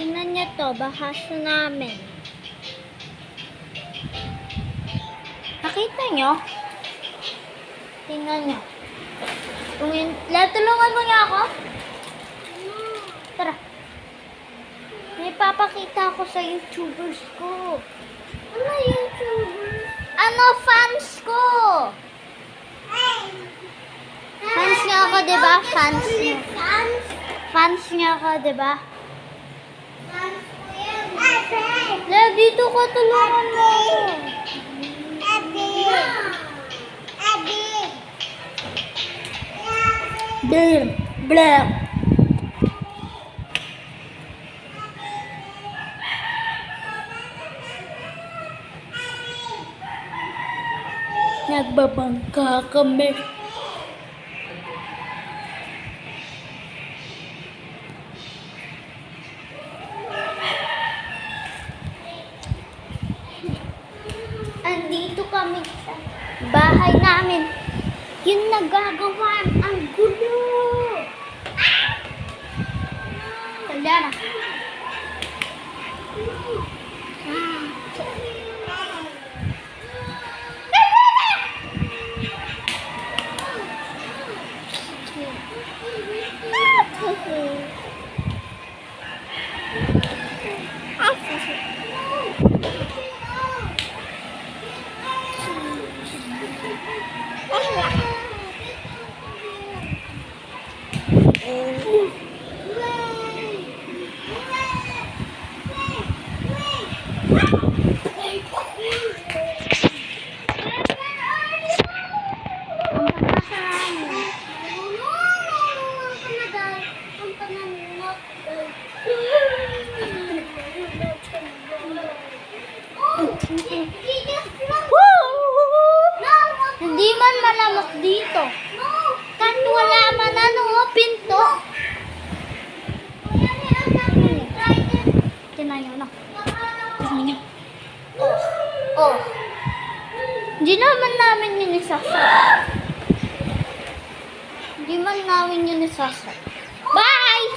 Tingnan niyo to, bahasa namin. Nakita niyo? Tingnan niyo. Tulungan mo niya ako? Tara. May papakita ako sa YouTubers ko. Ano YouTubers? Ano fans ko? Fans niya ako, diba? Fans niya. Fans niya ako, diba? Le, dito ko, tulungan mo ako. Blah, blah. Nagbabangka kami. Andito kami sa bahay namin. Yung nagagawa ang gulo. Tanda na. Hindi man malamok dito. Kahit wala man pinto. Tinayo na. Oh. Hindi naman namin yun isasara. Hindi man namin yun isasara.